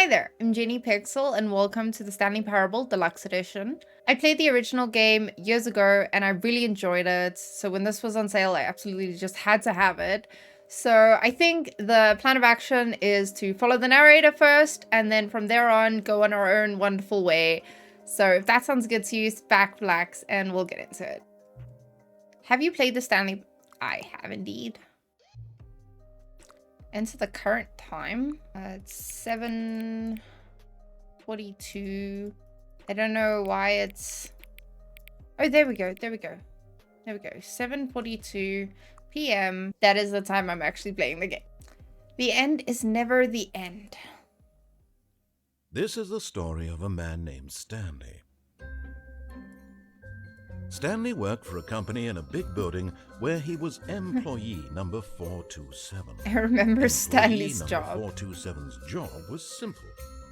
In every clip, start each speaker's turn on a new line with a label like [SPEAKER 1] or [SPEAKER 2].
[SPEAKER 1] Hi there, I'm Janey Pixel and welcome to the Stanley Parable Deluxe Edition. I played the original game years ago and I really enjoyed it, so when this was on sale I absolutely just had to have it. So I think the plan of action is to follow the narrator first and then from there on go on our own wonderful way. So if that sounds good to you, sit back, relax, and we'll get into it. Have you played the Stanley? I have indeed. Enter the current time. It's 7:42. I don't know why it's... Oh, there we go. There we go. There we go. 7:42 p.m. That is the time I'm actually playing the game. The end is never the end.
[SPEAKER 2] This is the story of a man named Stanley. Stanley worked for a company in a big building where he was employee number 427.
[SPEAKER 1] I remember Stanley's
[SPEAKER 2] number
[SPEAKER 1] job.
[SPEAKER 2] 427's job was simple.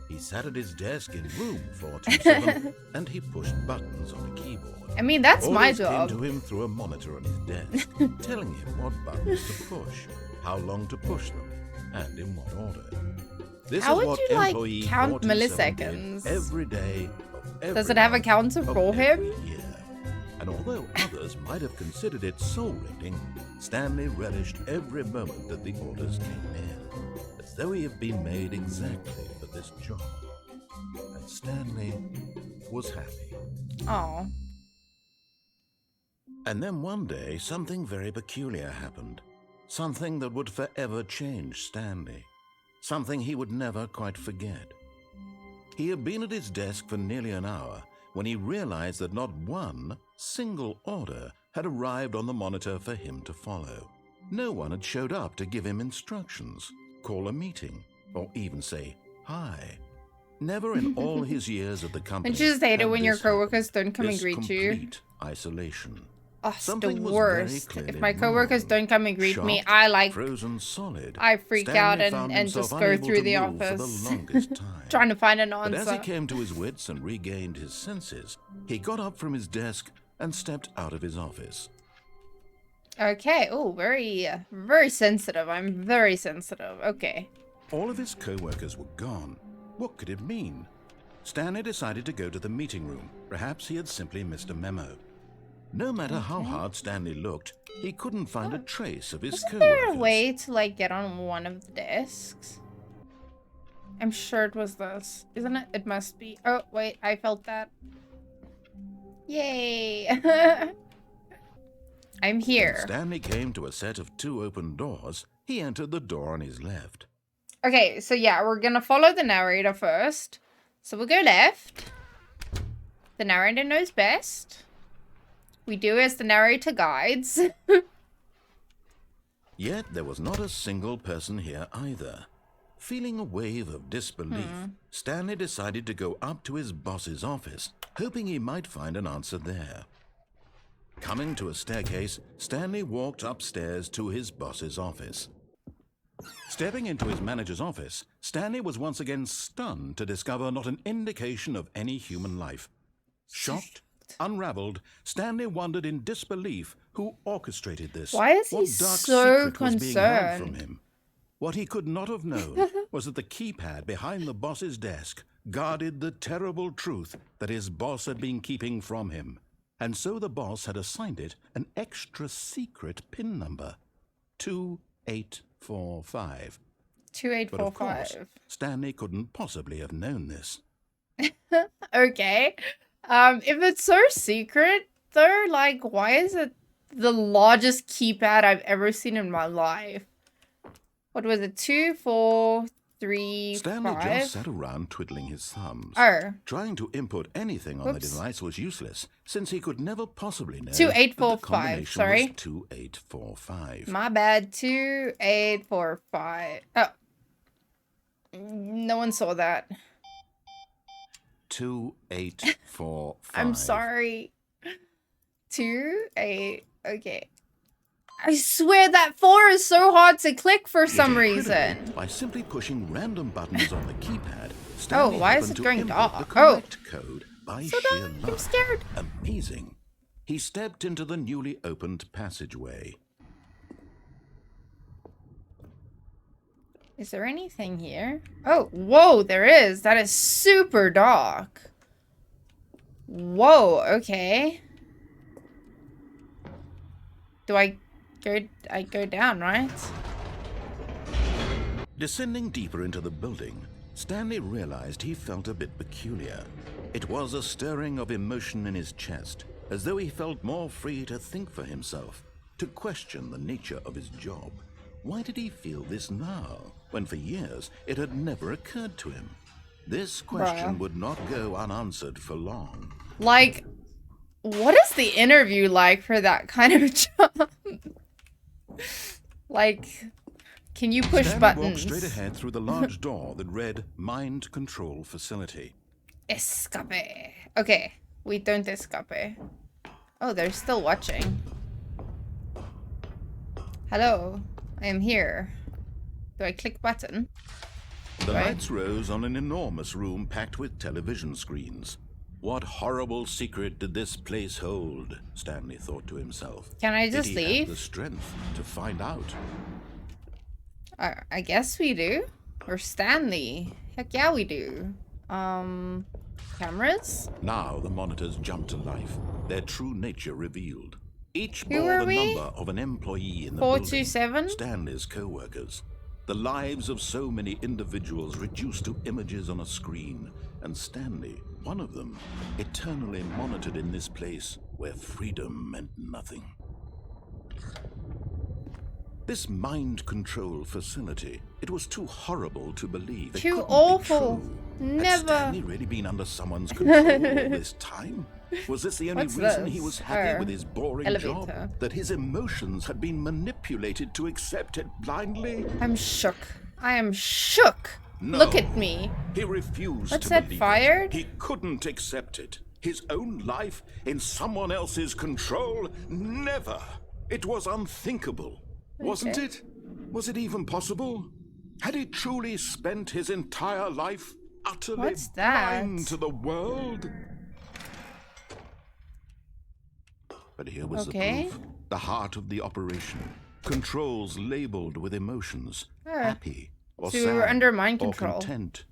[SPEAKER 2] He sat at his desk in room 427 and he pushed buttons on a keyboard.
[SPEAKER 1] I mean, that's my
[SPEAKER 2] Orders
[SPEAKER 1] job.
[SPEAKER 2] came to him through a monitor on his desk, telling him what buttons to push, how long to push them, and in what order. This
[SPEAKER 1] How
[SPEAKER 2] is
[SPEAKER 1] would
[SPEAKER 2] what
[SPEAKER 1] you, like,
[SPEAKER 2] employee
[SPEAKER 1] count
[SPEAKER 2] 427 did
[SPEAKER 1] milliseconds?
[SPEAKER 2] every day of every
[SPEAKER 1] Does it have a
[SPEAKER 2] month
[SPEAKER 1] counter
[SPEAKER 2] of
[SPEAKER 1] for
[SPEAKER 2] every
[SPEAKER 1] him?
[SPEAKER 2] year. And although others might have considered it soul-rending, Stanley relished every moment that the orders came in, as though he had been made exactly for this job. And Stanley was happy.
[SPEAKER 1] Oh.
[SPEAKER 2] And then one day, something very peculiar happened. Something that would forever change Stanley. Something he would never quite forget. He had been at his desk for nearly an hour when he realized that not one single order had arrived on the monitor for him to follow. No one had showed up to give him instructions, call a meeting, or even say hi. Never in all his years at the company.
[SPEAKER 1] Don't you just hate it
[SPEAKER 2] had
[SPEAKER 1] when your
[SPEAKER 2] this
[SPEAKER 1] coworkers
[SPEAKER 2] happened,
[SPEAKER 1] don't come and
[SPEAKER 2] this
[SPEAKER 1] greet you?
[SPEAKER 2] complete isolation.
[SPEAKER 1] Oh, it's the
[SPEAKER 2] Something was
[SPEAKER 1] worst.
[SPEAKER 2] very
[SPEAKER 1] If
[SPEAKER 2] clearly
[SPEAKER 1] my coworkers
[SPEAKER 2] wrong.
[SPEAKER 1] don't come and greet me,
[SPEAKER 2] Shocked,
[SPEAKER 1] I like...
[SPEAKER 2] frozen solid.
[SPEAKER 1] I freak
[SPEAKER 2] Stanley
[SPEAKER 1] out
[SPEAKER 2] found
[SPEAKER 1] and
[SPEAKER 2] himself
[SPEAKER 1] just go
[SPEAKER 2] unable
[SPEAKER 1] through
[SPEAKER 2] to
[SPEAKER 1] the
[SPEAKER 2] move for
[SPEAKER 1] office.
[SPEAKER 2] the longest time.
[SPEAKER 1] Trying to find an
[SPEAKER 2] But as he
[SPEAKER 1] answer.
[SPEAKER 2] came to his wits and regained his senses, he got up from his desk and stepped out of his office.
[SPEAKER 1] Okay. Oh, very sensitive. I'm very sensitive. Okay.
[SPEAKER 2] All of his co-workers were gone. What could it mean? Stanley decided to go to the meeting room. Perhaps he had simply missed a memo. No matter how hard Stanley looked, he couldn't find a trace of his
[SPEAKER 1] Isn't there a
[SPEAKER 2] co-workers.
[SPEAKER 1] way to, like, get on one of the desks? I'm sure it was this. Isn't it? It must be. Oh, wait. I felt that. Yay. I'm here.
[SPEAKER 2] When Stanley came to a set of two open doors, he entered the door on his left.
[SPEAKER 1] Okay, so yeah, we're gonna follow the narrator first. So we'll go left. The narrator knows best. We do as the narrator guides.
[SPEAKER 2] Yet there was not a single person here either. Feeling a wave of disbelief, Stanley decided to go up to his boss's office, hoping he might find an answer there. Coming to a staircase, Stanley walked upstairs to his boss's office. Stepping into his manager's office, Stanley was once again stunned to discover not an indication of any human life. Shocked, unraveled, Stanley wondered in disbelief who orchestrated this.
[SPEAKER 1] Why is he
[SPEAKER 2] What dark
[SPEAKER 1] so
[SPEAKER 2] secret was being held from
[SPEAKER 1] concerned?
[SPEAKER 2] him? What he could not have known was that the keypad behind the boss's desk guarded the terrible truth that his boss had been keeping from him. And so the boss had assigned it an extra secret PIN number, 2845. But of course,
[SPEAKER 1] 2845.
[SPEAKER 2] Stanley couldn't possibly have known this.
[SPEAKER 1] Okay. If it's so secret, though, like, why is it the largest keypad I've ever seen in my life? What was it? 2, 4, 3,
[SPEAKER 2] Stanley
[SPEAKER 1] 5?
[SPEAKER 2] just sat around twiddling his thumbs.
[SPEAKER 1] Oh.
[SPEAKER 2] Trying to input anything on the
[SPEAKER 1] Whoops.
[SPEAKER 2] device was useless, since he could never possibly know
[SPEAKER 1] 2845,
[SPEAKER 2] that the combination
[SPEAKER 1] sorry.
[SPEAKER 2] was 2845.
[SPEAKER 1] My bad. 2845. Oh. No one saw that.
[SPEAKER 2] 2845.
[SPEAKER 1] I'm sorry. 2, 8. Okay. I swear that 4 is so hard to click for some reason.
[SPEAKER 2] By simply pushing random buttons on the keypad, Stanley
[SPEAKER 1] why is
[SPEAKER 2] happened
[SPEAKER 1] it
[SPEAKER 2] to
[SPEAKER 1] going
[SPEAKER 2] input
[SPEAKER 1] dark?
[SPEAKER 2] the
[SPEAKER 1] Oh.
[SPEAKER 2] correct code by
[SPEAKER 1] So
[SPEAKER 2] sheer
[SPEAKER 1] dark, I'm
[SPEAKER 2] luck.
[SPEAKER 1] scared.
[SPEAKER 2] Amazing. He stepped into the newly opened passageway.
[SPEAKER 1] Is there anything here? Oh, whoa, there is. That is super dark. Whoa, okay. Do I go down, right?
[SPEAKER 2] Descending deeper into the building, Stanley realized he felt a bit peculiar. It was a stirring of emotion in his chest, as though he felt more free to think for himself, to question the nature of his job. Why did he feel this now, when for years it had never occurred to him? This question would not go unanswered for long.
[SPEAKER 1] Like, what is the interview like for that kind of job? Like, can you push
[SPEAKER 2] Stanley
[SPEAKER 1] buttons?
[SPEAKER 2] walked straight ahead through the large door that read Mind Control Facility.
[SPEAKER 1] Escape. Okay, we don't escape. Oh, they're still watching. Hello, I am here. Do I click button?
[SPEAKER 2] The lights rose on an enormous room packed with television screens. What horrible secret did this place hold? Stanley thought to himself.
[SPEAKER 1] Can I just
[SPEAKER 2] Did he
[SPEAKER 1] leave?
[SPEAKER 2] have the strength to find out?
[SPEAKER 1] I guess we do. Or Stanley. Heck yeah, we do. Cameras?
[SPEAKER 2] Now the monitors jumped to life, their true nature revealed. Each
[SPEAKER 1] Who
[SPEAKER 2] bore
[SPEAKER 1] are
[SPEAKER 2] the
[SPEAKER 1] we?
[SPEAKER 2] number of an employee in the
[SPEAKER 1] 427?
[SPEAKER 2] building, Stanley's co-workers. The lives of so many individuals reduced to images on a screen, and Stanley, one of them, eternally monitored in this place where freedom meant nothing. This mind control facility, it was too horrible to believe. It
[SPEAKER 1] Too
[SPEAKER 2] couldn't be
[SPEAKER 1] awful.
[SPEAKER 2] true.
[SPEAKER 1] Never.
[SPEAKER 2] Had Stanley really been under someone's control all this time? Was this the only
[SPEAKER 1] What's
[SPEAKER 2] reason
[SPEAKER 1] this?
[SPEAKER 2] he was happy
[SPEAKER 1] Oh,
[SPEAKER 2] with his boring
[SPEAKER 1] elevator.
[SPEAKER 2] job? That his emotions had been manipulated to accept it blindly?
[SPEAKER 1] I'm shook. I am shook.
[SPEAKER 2] No.
[SPEAKER 1] Look at me.
[SPEAKER 2] He refused
[SPEAKER 1] What's
[SPEAKER 2] to
[SPEAKER 1] that,
[SPEAKER 2] believe
[SPEAKER 1] fired?
[SPEAKER 2] it. He couldn't accept it. His own life in someone else's control? Never. It was unthinkable. Wasn't
[SPEAKER 1] Okay.
[SPEAKER 2] it? Was it even possible? Had he truly spent his entire life utterly
[SPEAKER 1] What's that?
[SPEAKER 2] blind to the world? But here was
[SPEAKER 1] Okay.
[SPEAKER 2] the proof. The heart of the operation. Controls labeled with emotions. Happy or
[SPEAKER 1] So we
[SPEAKER 2] sad
[SPEAKER 1] were under mind
[SPEAKER 2] or
[SPEAKER 1] control.
[SPEAKER 2] content.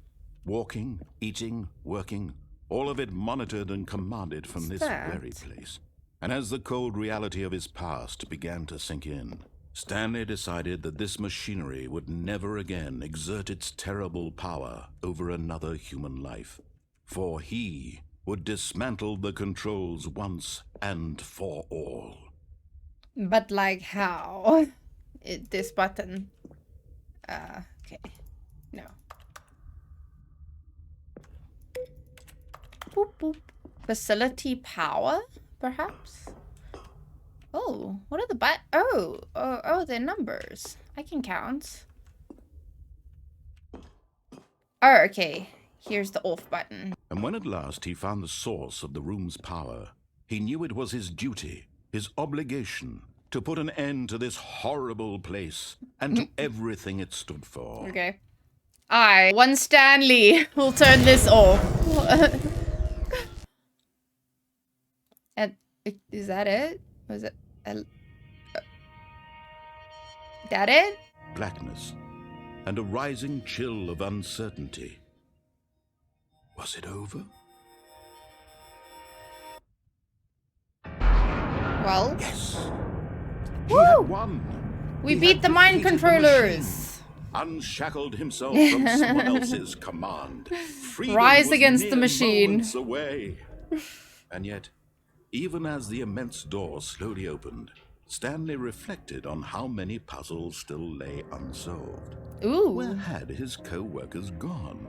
[SPEAKER 2] Walking, eating, working, all of it monitored and commanded from
[SPEAKER 1] What's
[SPEAKER 2] this
[SPEAKER 1] that?
[SPEAKER 2] very place. And as the cold reality of his past began to sink in, Stanley decided that this machinery would never again exert its terrible power over another human life. For he would dismantle the controls once and for all.
[SPEAKER 1] But like how? This button. Okay. No. Boop boop. Facility power, perhaps? Oh, what are the oh, they're numbers. I can count. Oh, okay. Here's the off button.
[SPEAKER 2] And when at last he found the source of the room's power, he knew it was his duty, his obligation, to put an end to this horrible place and to everything it stood for.
[SPEAKER 1] Okay. One Stanley will turn this off. And is that it? Was it? That it?
[SPEAKER 2] Blackness and a rising chill of uncertainty. Was it over?
[SPEAKER 1] Well,
[SPEAKER 2] Yes. He
[SPEAKER 1] Woo!
[SPEAKER 2] had won.
[SPEAKER 1] we
[SPEAKER 2] He
[SPEAKER 1] beat
[SPEAKER 2] had
[SPEAKER 1] the mind
[SPEAKER 2] defeated the
[SPEAKER 1] controllers.
[SPEAKER 2] machine, unshackled himself from someone else's command. Freedom
[SPEAKER 1] Rise
[SPEAKER 2] was
[SPEAKER 1] against the
[SPEAKER 2] mere
[SPEAKER 1] machine.
[SPEAKER 2] moments away. And yet, even as the immense door slowly opened, Stanley reflected on how many puzzles still lay unsolved.
[SPEAKER 1] Ooh.
[SPEAKER 2] Where had his co-workers gone?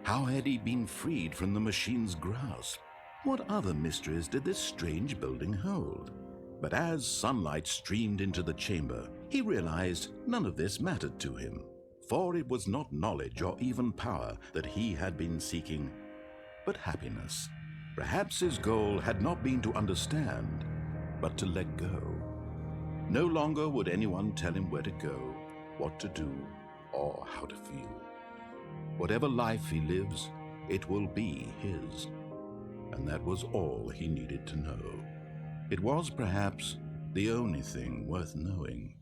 [SPEAKER 2] How had he been freed from the machine's grasp? What other mysteries did this strange building hold? But as sunlight streamed into the chamber, he realized none of this mattered to him, for it was not knowledge or even power that he had been seeking, but happiness. Perhaps his goal had not been to understand, but to let go. No longer would anyone tell him where to go, what to do, or how to feel. Whatever life he lives, it will be his. And that was all he needed to know. It was perhaps the only thing worth knowing.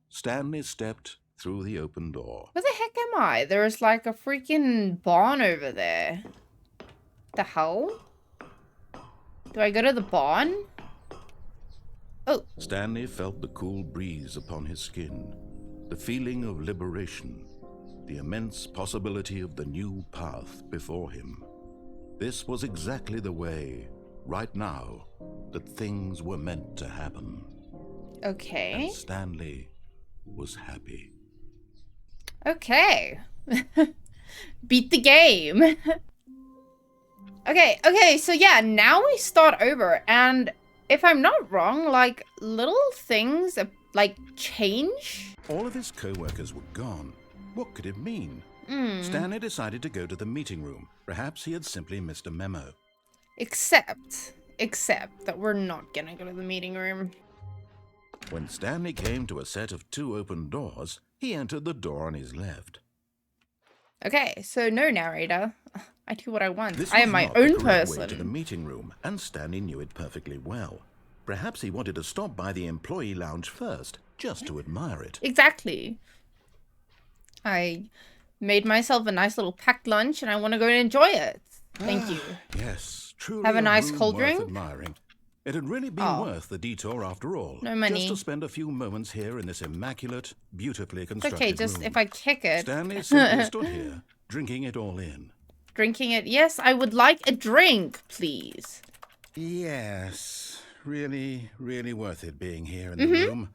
[SPEAKER 2] Stanley stepped through the open door.
[SPEAKER 1] Where the heck am I? There's like a freaking barn over there. The hell? Do I go to the barn? Oh.
[SPEAKER 2] Stanley felt the cool breeze upon his skin, the feeling of liberation, the immense possibility of the new path before him. This was exactly the way, right now, that things were meant to happen.
[SPEAKER 1] Okay.
[SPEAKER 2] And Stanley was happy.
[SPEAKER 1] Okay. Beat the game. Okay, so yeah, now we start over, and if I'm not wrong, like, little things, like, change?
[SPEAKER 2] All of his co-workers were gone. What could it mean? Stanley decided to go to the meeting room. Perhaps he had simply missed a memo.
[SPEAKER 1] Except that we're not gonna go to the meeting room.
[SPEAKER 2] When Stanley came to a set of 2 open doors, he entered the door on his left.
[SPEAKER 1] Okay, so no narrator. I do what I want.
[SPEAKER 2] This
[SPEAKER 1] I am
[SPEAKER 2] was
[SPEAKER 1] my
[SPEAKER 2] not the
[SPEAKER 1] own
[SPEAKER 2] correct way to the
[SPEAKER 1] person.
[SPEAKER 2] meeting room, and Stanley knew it perfectly well. Perhaps he wanted to stop by the employee lounge first, just to admire it.
[SPEAKER 1] Exactly. I made myself a nice little packed lunch, and I want to go and enjoy it. Thank you.
[SPEAKER 2] Yes, truly
[SPEAKER 1] Have a nice
[SPEAKER 2] room
[SPEAKER 1] cold
[SPEAKER 2] worth
[SPEAKER 1] drink?
[SPEAKER 2] admiring. It had really been worth the detour after all.
[SPEAKER 1] No money.
[SPEAKER 2] Just to spend a few moments here in this immaculate, beautifully
[SPEAKER 1] It's
[SPEAKER 2] constructed
[SPEAKER 1] okay, just
[SPEAKER 2] room.
[SPEAKER 1] if I kick it.
[SPEAKER 2] Stanley simply stood here, drinking it all in.
[SPEAKER 1] Drinking it. Yes, I would like a drink, please.
[SPEAKER 2] Yes, really, really worth it being here in the room.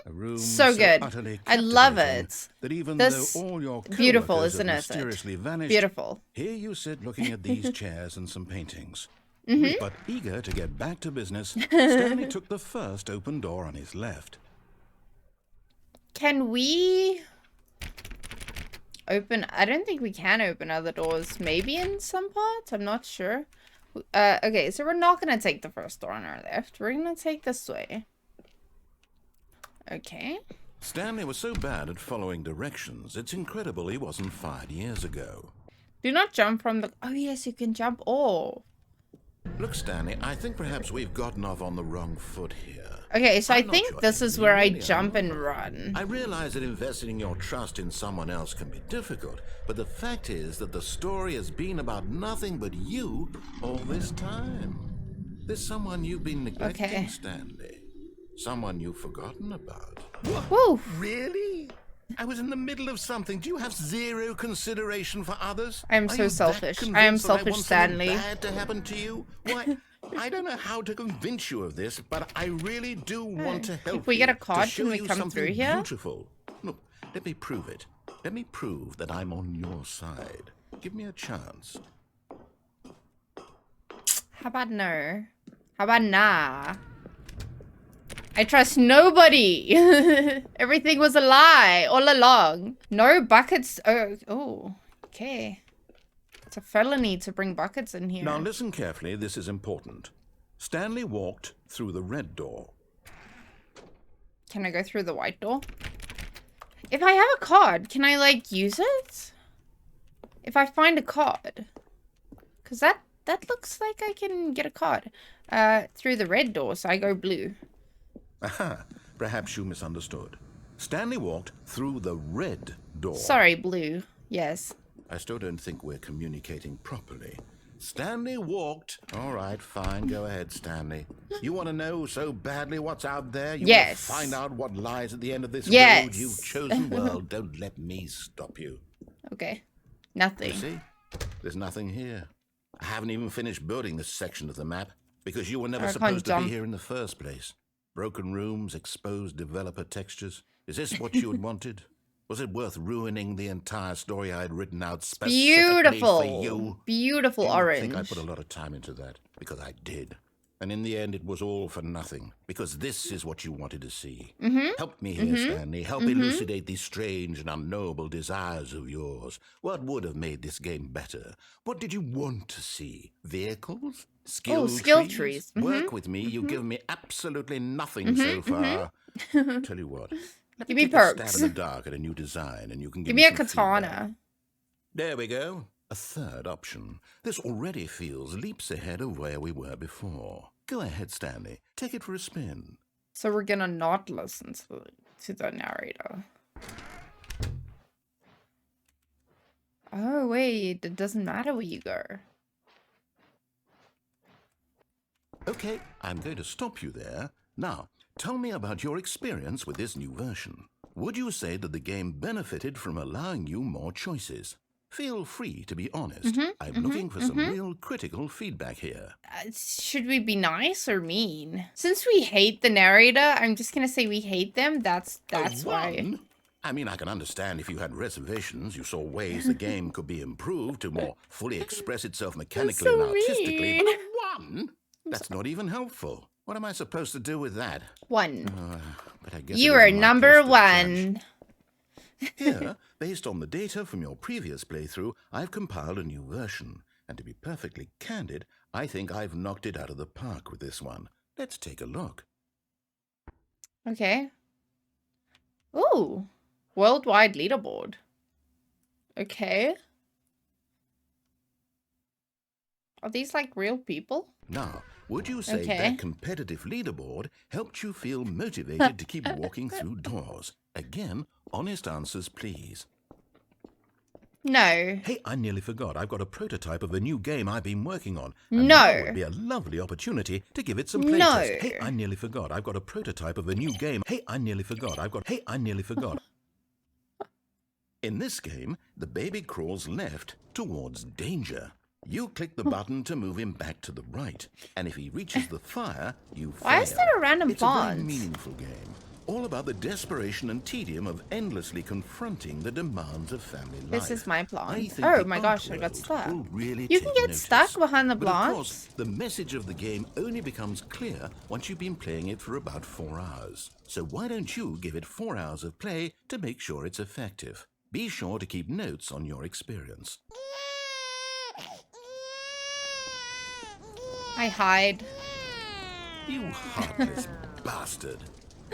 [SPEAKER 2] A room
[SPEAKER 1] So good.
[SPEAKER 2] utterly
[SPEAKER 1] I love
[SPEAKER 2] captivating
[SPEAKER 1] it.
[SPEAKER 2] That even
[SPEAKER 1] This
[SPEAKER 2] though all your
[SPEAKER 1] beautiful,
[SPEAKER 2] coworkers
[SPEAKER 1] isn't
[SPEAKER 2] have
[SPEAKER 1] it?
[SPEAKER 2] mysteriously vanished,
[SPEAKER 1] Beautiful.
[SPEAKER 2] here you sit looking at these chairs and some paintings. But eager to get back to business, Stanley took the first open door on his left.
[SPEAKER 1] Can we open? I don't think we can open other doors. Maybe in some parts? I'm not sure. Okay, so we're not going to take the first door on our left. We're going to take this way. Okay.
[SPEAKER 2] Stanley was so bad at following directions, it's incredible he wasn't fired years ago.
[SPEAKER 1] Do not jump from the... Oh, yes, you can jump off.
[SPEAKER 2] Look, Stanley, I think perhaps we've gotten off on the wrong foot here.
[SPEAKER 1] Okay, so
[SPEAKER 2] I'm
[SPEAKER 1] I
[SPEAKER 2] not
[SPEAKER 1] think
[SPEAKER 2] sure
[SPEAKER 1] this
[SPEAKER 2] if
[SPEAKER 1] is
[SPEAKER 2] you
[SPEAKER 1] where I
[SPEAKER 2] really
[SPEAKER 1] jump
[SPEAKER 2] are.
[SPEAKER 1] and run.
[SPEAKER 2] I realize that investing your trust in someone else can be difficult, but the fact is that the story has been about nothing but you all this time. There's someone you've been neglecting,
[SPEAKER 1] Okay.
[SPEAKER 2] Stanley. Someone you've forgotten about.
[SPEAKER 1] Woo!
[SPEAKER 2] Really? I was in the middle of something. Do you have zero consideration for others?
[SPEAKER 1] I am
[SPEAKER 2] Are
[SPEAKER 1] so
[SPEAKER 2] you that
[SPEAKER 1] selfish. I am
[SPEAKER 2] convinced that
[SPEAKER 1] selfish,
[SPEAKER 2] want something
[SPEAKER 1] Stanley.
[SPEAKER 2] bad to happen to you? Why, I don't know how to convince you of this, but I really do want to help you.
[SPEAKER 1] If we get a card,
[SPEAKER 2] to show
[SPEAKER 1] can we
[SPEAKER 2] you
[SPEAKER 1] come
[SPEAKER 2] something
[SPEAKER 1] through here?
[SPEAKER 2] Beautiful. Look, let me prove it. Let me prove that I'm on your side. Give me a chance.
[SPEAKER 1] How about no? How about nah? I trust nobody. Everything was a lie all along. No buckets. Oh, okay. It's a felony to bring buckets in here.
[SPEAKER 2] Now listen carefully, this is important. Stanley walked through the red door.
[SPEAKER 1] Can I go through the white door? If I have a card, can I, like, use it? If I find a card. Because that looks like I can get a card. Through the red door, so I go blue.
[SPEAKER 2] Aha, perhaps you misunderstood. Stanley walked through the red door.
[SPEAKER 1] Sorry, blue. Yes.
[SPEAKER 2] I still don't think we're communicating properly. Stanley walked. All right, fine. Go ahead, Stanley. You want to know so badly what's out there? You want to find out what lies at the end of this road you've chosen? Well, don't let me stop you.
[SPEAKER 1] Okay. Nothing.
[SPEAKER 2] You see? There's nothing here. I haven't even finished building this section of the map because you were never supposed to be here in the first place. Broken rooms, exposed developer textures. Is this what you had wanted? Was it worth ruining the entire story I had written out specifically for you?
[SPEAKER 1] Beautiful orange.
[SPEAKER 2] I think I put a lot of time into that, because I did. And in the end, it was all for nothing, because this is what you wanted to see. Help me here, Stanley. Help elucidate these strange and unknowable desires of yours. What would have made this game better? What did you want to see? Vehicles? Skill trees? Work with me. You've given me absolutely nothing so far. Tell you what. Let
[SPEAKER 1] Give me
[SPEAKER 2] take a
[SPEAKER 1] perks.
[SPEAKER 2] stab in the dark at a new design, and you can
[SPEAKER 1] Give me a
[SPEAKER 2] some
[SPEAKER 1] katana.
[SPEAKER 2] feedback. There we go. A third option. This already feels leaps ahead of where we were before. Go ahead, Stanley. Take it for a spin.
[SPEAKER 1] So we're gonna not listen to the narrator. Oh, wait. It doesn't matter where you go.
[SPEAKER 2] Okay, I'm going to stop you there. Now, tell me about your experience with this new version. Would you say that the game benefited from allowing you more choices? Feel free to be honest. I'm looking for some real critical feedback here.
[SPEAKER 1] Should we be nice or mean? Since we hate the narrator, I'm just gonna say we hate them. That's why.
[SPEAKER 2] I mean, I can understand if you had reservations, you saw ways the game could be improved to more fully express itself mechanically
[SPEAKER 1] so
[SPEAKER 2] and artistically.
[SPEAKER 1] mean.
[SPEAKER 2] But a 1? That's not even helpful. What am I supposed to do with that?
[SPEAKER 1] 1.
[SPEAKER 2] But I guess
[SPEAKER 1] You
[SPEAKER 2] it
[SPEAKER 1] are
[SPEAKER 2] isn't my
[SPEAKER 1] number
[SPEAKER 2] place to
[SPEAKER 1] 1.
[SPEAKER 2] judge. Here, based on the data from your previous playthrough, I've compiled a new version. And to be perfectly candid, I think I've knocked it out of the park with this one. Let's take a look.
[SPEAKER 1] Okay. Ooh. Worldwide leaderboard. Okay. Are these like real people?
[SPEAKER 2] Now, would you say
[SPEAKER 1] Okay.
[SPEAKER 2] that competitive leaderboard helped you feel motivated to keep walking through doors? Again, honest answers, please.
[SPEAKER 1] No.
[SPEAKER 2] Hey, I nearly forgot. I've got a prototype of a new game I've been working on.
[SPEAKER 1] No.
[SPEAKER 2] And now would be a lovely opportunity to give it some playtest.
[SPEAKER 1] No.
[SPEAKER 2] Hey, I nearly forgot. I've got a prototype of a new game. Hey, I nearly forgot. Hey, I nearly forgot. In this game, the baby crawls left towards danger. You click the button to move him back to the right. And if he reaches the fire, you fail.
[SPEAKER 1] Why is there a random
[SPEAKER 2] It's a very
[SPEAKER 1] font?
[SPEAKER 2] meaningful game. All about the desperation and tedium of endlessly confronting the demands of family life.
[SPEAKER 1] This is my
[SPEAKER 2] I
[SPEAKER 1] plant.
[SPEAKER 2] think
[SPEAKER 1] Oh
[SPEAKER 2] the
[SPEAKER 1] my
[SPEAKER 2] art
[SPEAKER 1] gosh, I got
[SPEAKER 2] world
[SPEAKER 1] stuck.
[SPEAKER 2] will really
[SPEAKER 1] You
[SPEAKER 2] take
[SPEAKER 1] can get
[SPEAKER 2] notice.
[SPEAKER 1] stuck behind the
[SPEAKER 2] But of
[SPEAKER 1] plants.
[SPEAKER 2] course, the message of the game only becomes clear once you've been playing it for about 4 hours. So why don't you give it 4 hours of play to make sure it's effective? Be sure to keep notes on your experience.
[SPEAKER 1] I hide.
[SPEAKER 2] You heartless bastard.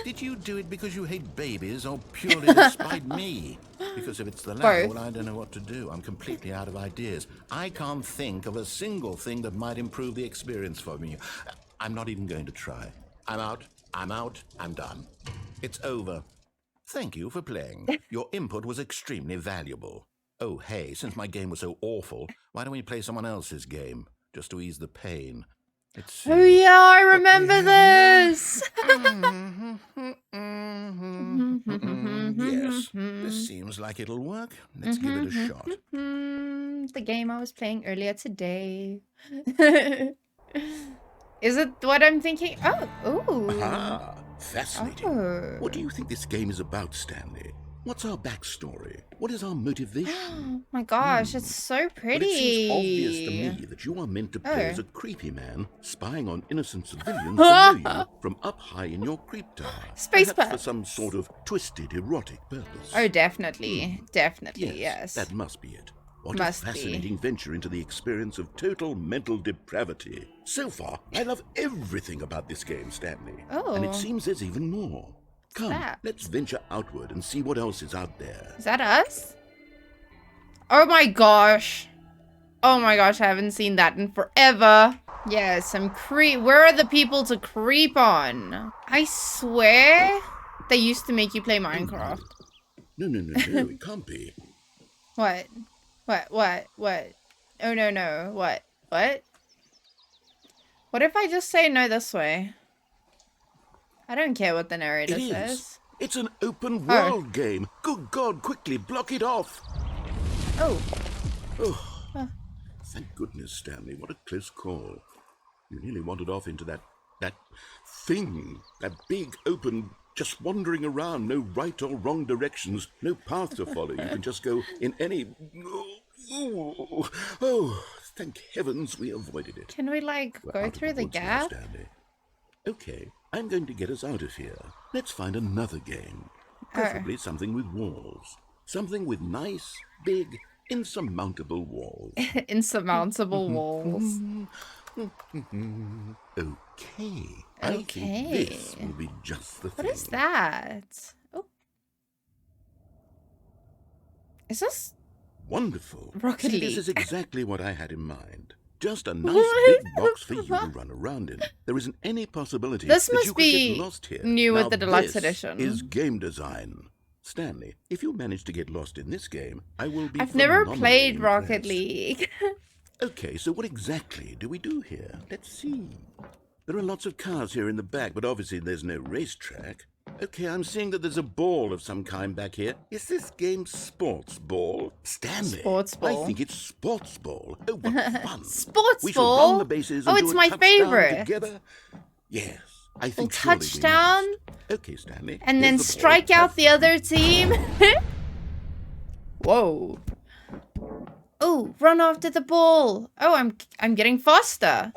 [SPEAKER 2] Did you do it because you hate babies or purely to spite me? Because if it's the latter,
[SPEAKER 1] Both.
[SPEAKER 2] well, I don't know what to do. I'm completely out of ideas. I can't think of a single thing that might improve the experience for me. I'm not even going to try. I'm out. I'm done. It's over. Thank you for playing. Your input was extremely valuable. Oh, hey, since my game was so awful, why don't we play someone else's game? Just to ease the pain. Let's see.
[SPEAKER 1] Oh yeah, I remember this.
[SPEAKER 2] Yes, this seems like it'll work. Let's give it a shot.
[SPEAKER 1] The game I was playing earlier today. Is it what I'm thinking? Oh, ooh.
[SPEAKER 2] Ah, fascinating.
[SPEAKER 1] Oh.
[SPEAKER 2] What do you think this game is about, Stanley? What's our backstory? What is our motivation?
[SPEAKER 1] Oh my gosh, it's so pretty.
[SPEAKER 2] But it seems obvious to me that you are meant to play as a creepy man spying on innocent civilians below you from up high in your creep tower.
[SPEAKER 1] Space
[SPEAKER 2] Perhaps
[SPEAKER 1] pad.
[SPEAKER 2] for some sort of twisted erotic purpose.
[SPEAKER 1] Oh, definitely. Definitely, yes.
[SPEAKER 2] That must be it. What
[SPEAKER 1] Must
[SPEAKER 2] a
[SPEAKER 1] be.
[SPEAKER 2] fascinating venture into the experience of total mental depravity. So far, I love everything about this game, Stanley.
[SPEAKER 1] Oh.
[SPEAKER 2] And it seems there's even more. Come,
[SPEAKER 1] that?
[SPEAKER 2] let's venture outward and see what else is out there.
[SPEAKER 1] Is that us? Oh my gosh. Oh my gosh, I haven't seen that in forever. Yes, where are the people to creep on? I swear they used to make you play Minecraft.
[SPEAKER 2] No, it can't be.
[SPEAKER 1] What? What? Oh no. What? What if I just say no this way? I don't care what the narrator
[SPEAKER 2] It
[SPEAKER 1] says.
[SPEAKER 2] is. It's an open world game. Good God, quickly block it off.
[SPEAKER 1] Oh.
[SPEAKER 2] Thank goodness, Stanley. What a close call. You nearly wandered off into that thing. That big, open, just wandering around. No right or wrong directions. No path to follow. You can just go in any... Oh, thank heavens we avoided it.
[SPEAKER 1] Can we, like,
[SPEAKER 2] We're
[SPEAKER 1] go
[SPEAKER 2] out of
[SPEAKER 1] through the
[SPEAKER 2] woods now,
[SPEAKER 1] gap?
[SPEAKER 2] Stanley. Okay, I'm going to get us out of here. Let's find another game. Preferably something with walls. Something with nice, big, insurmountable walls.
[SPEAKER 1] Insurmountable walls.
[SPEAKER 2] Okay. I think this will be just the thing.
[SPEAKER 1] What is that? Oh. Is this
[SPEAKER 2] Wonderful.
[SPEAKER 1] Rocket
[SPEAKER 2] See, this
[SPEAKER 1] League?
[SPEAKER 2] is exactly what I had in mind. Just a nice big box for you to run around in. There isn't any possibility
[SPEAKER 1] This
[SPEAKER 2] that
[SPEAKER 1] must
[SPEAKER 2] you could
[SPEAKER 1] be
[SPEAKER 2] get lost here.
[SPEAKER 1] new with
[SPEAKER 2] Now
[SPEAKER 1] the deluxe
[SPEAKER 2] this
[SPEAKER 1] edition.
[SPEAKER 2] is game design. Stanley, if you manage to get lost in this game, I will be
[SPEAKER 1] I've never played
[SPEAKER 2] phenomenally
[SPEAKER 1] Rocket
[SPEAKER 2] impressed.
[SPEAKER 1] League.
[SPEAKER 2] Okay, so what exactly do we do here? Let's see. There are lots of cars here in the back, but obviously there's no racetrack. Okay, I'm seeing that there's a ball of some kind back here. Is this game sports ball? Stanley,
[SPEAKER 1] Sports
[SPEAKER 2] I
[SPEAKER 1] ball.
[SPEAKER 2] think it's sports ball. Oh, what fun.
[SPEAKER 1] Sports
[SPEAKER 2] We shall
[SPEAKER 1] ball?
[SPEAKER 2] run the bases and
[SPEAKER 1] Oh,
[SPEAKER 2] do
[SPEAKER 1] it's
[SPEAKER 2] a
[SPEAKER 1] my
[SPEAKER 2] touchdown
[SPEAKER 1] favorite.
[SPEAKER 2] together. Yes, I
[SPEAKER 1] We'll
[SPEAKER 2] think surely we
[SPEAKER 1] touchdown.
[SPEAKER 2] must. Okay, Stanley.
[SPEAKER 1] And then
[SPEAKER 2] here's the ball.
[SPEAKER 1] strike out
[SPEAKER 2] Have
[SPEAKER 1] the
[SPEAKER 2] fun.
[SPEAKER 1] other team. Whoa. Oh, run after the ball. Oh, I'm getting faster.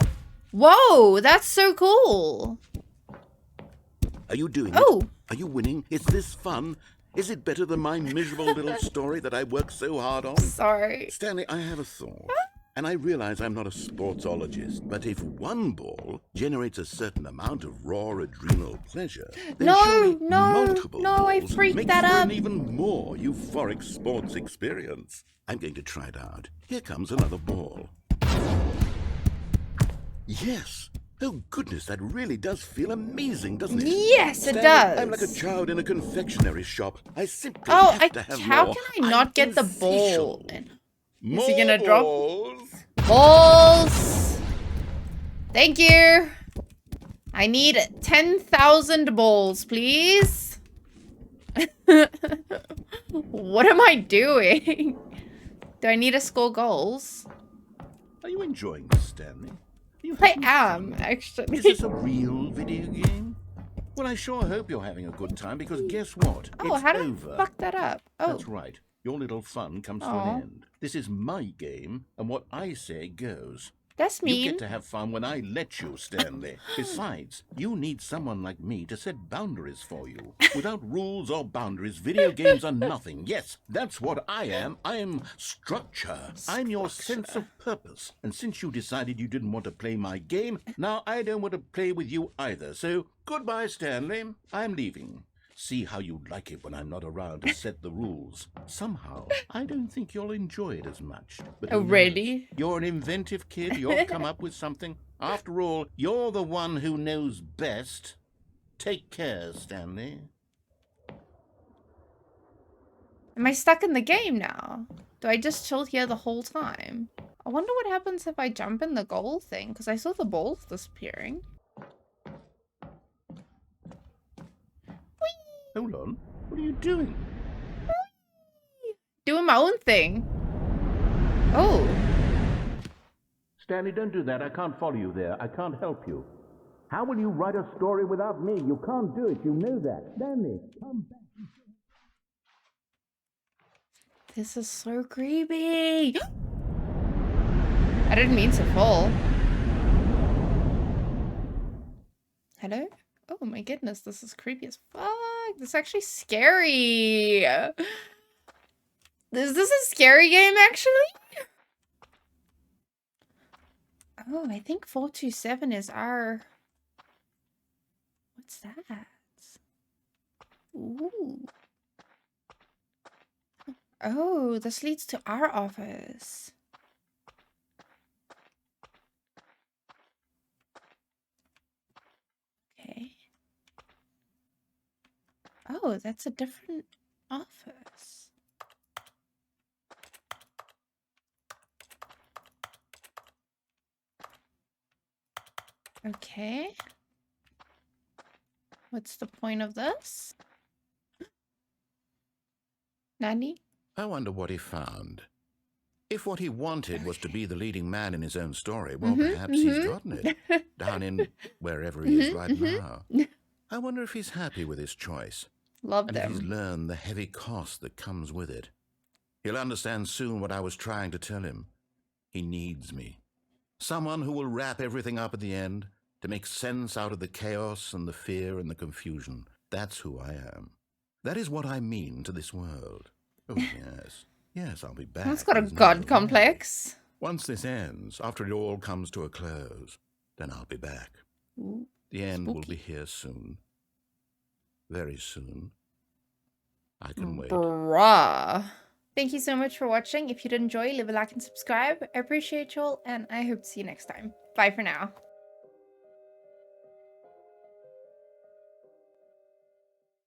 [SPEAKER 1] Whoa, that's so cool.
[SPEAKER 2] Are you doing
[SPEAKER 1] Oh.
[SPEAKER 2] it? Are you winning? Is this fun? Is it better than my miserable little story that I worked so hard on?
[SPEAKER 1] Sorry.
[SPEAKER 2] Stanley, I have a thought. And I realize I'm not a sportsologist, but if one ball generates a certain amount of raw adrenal pleasure, then surely multiple
[SPEAKER 1] I
[SPEAKER 2] balls
[SPEAKER 1] freaked
[SPEAKER 2] make
[SPEAKER 1] that
[SPEAKER 2] for
[SPEAKER 1] up.
[SPEAKER 2] an even more euphoric sports experience. I'm going to try it out. Here comes another ball. Yes. Oh, goodness, that really does feel amazing, doesn't it?
[SPEAKER 1] Yes, it
[SPEAKER 2] Stanley,
[SPEAKER 1] does.
[SPEAKER 2] I'm like a child in a confectionery shop. I simply
[SPEAKER 1] Oh,
[SPEAKER 2] have to have
[SPEAKER 1] how
[SPEAKER 2] more.
[SPEAKER 1] can I not get the ball?
[SPEAKER 2] More
[SPEAKER 1] Is he gonna drop
[SPEAKER 2] balls?
[SPEAKER 1] balls? Thank you. I need 10,000 balls, please. What am I doing? Do I need to score goals?
[SPEAKER 2] Are you enjoying this, Stanley? Are you
[SPEAKER 1] I
[SPEAKER 2] having
[SPEAKER 1] am,
[SPEAKER 2] fun?
[SPEAKER 1] actually.
[SPEAKER 2] Is this a real video game? Well, I sure hope you're having a good time, because guess what?
[SPEAKER 1] Oh,
[SPEAKER 2] it's
[SPEAKER 1] how did
[SPEAKER 2] over.
[SPEAKER 1] I fuck that up? Oh,
[SPEAKER 2] That's right. Your little fun comes to
[SPEAKER 1] Aw.
[SPEAKER 2] an end. This is my game, and what I say goes.
[SPEAKER 1] that's
[SPEAKER 2] You
[SPEAKER 1] mean.
[SPEAKER 2] get to have fun when I let you, Stanley. Besides, you need someone like me to set boundaries for you. Without rules or boundaries, video games are nothing. Yes, that's what I am. I am structure. I'm your sense of purpose. And since you decided you didn't want to play my game, now I don't want to play with you either. So, goodbye, Stanley. I'm leaving. See how you like it when I'm not around to set the rules. Somehow, I don't think you'll enjoy it as much. But who
[SPEAKER 1] Oh,
[SPEAKER 2] knows?
[SPEAKER 1] really?
[SPEAKER 2] You're an inventive kid. You'll come up with something. After all, you're the one who knows best. Take care, Stanley.
[SPEAKER 1] Am I stuck in the game now? Do I just chill here the whole time? I wonder what happens if I jump in the goal thing, because I saw the balls disappearing.
[SPEAKER 2] Hold on. What are you doing?
[SPEAKER 1] Doing my own thing. Oh.
[SPEAKER 2] Stanley, don't do that. I can't follow you there. I can't help you. How will you write a story without me? You can't do it. You know that. Stanley, come back.
[SPEAKER 1] This is so creepy. I didn't mean to fall. Hello? Oh my goodness, this is creepy as fuck. This is actually scary. Is this a scary game, actually? Oh, I think 427 is our... What's that? Ooh. Oh, this leads to our office. Okay. Oh, that's a different office. Okay. What's the point of this? Nani?
[SPEAKER 2] I wonder what he found. If what he wanted was to be the leading man in his own story, well, perhaps he's gotten it. Down in wherever he is right now. I wonder if he's happy with his choice.
[SPEAKER 1] Love
[SPEAKER 2] And if he's
[SPEAKER 1] them.
[SPEAKER 2] learned the heavy cost that comes with it. He'll understand soon what I was trying to tell him. He needs me. Someone who will wrap everything up at the end to make sense out of the chaos and the fear and the confusion. That's who I am. That is what I mean to this world. Oh, yes. Yes, I'll be back.
[SPEAKER 1] That's got a
[SPEAKER 2] There's no
[SPEAKER 1] god
[SPEAKER 2] way.
[SPEAKER 1] complex.
[SPEAKER 2] Once this ends, after it all comes to a close, then I'll be back.
[SPEAKER 1] Ooh,
[SPEAKER 2] The end will
[SPEAKER 1] spooky.
[SPEAKER 2] be here soon. Very soon. I can wait.
[SPEAKER 1] Bruh. Thank you so much for watching. If you did enjoy, leave a like and subscribe. I appreciate y'all, and I hope to see you next time. Bye for now.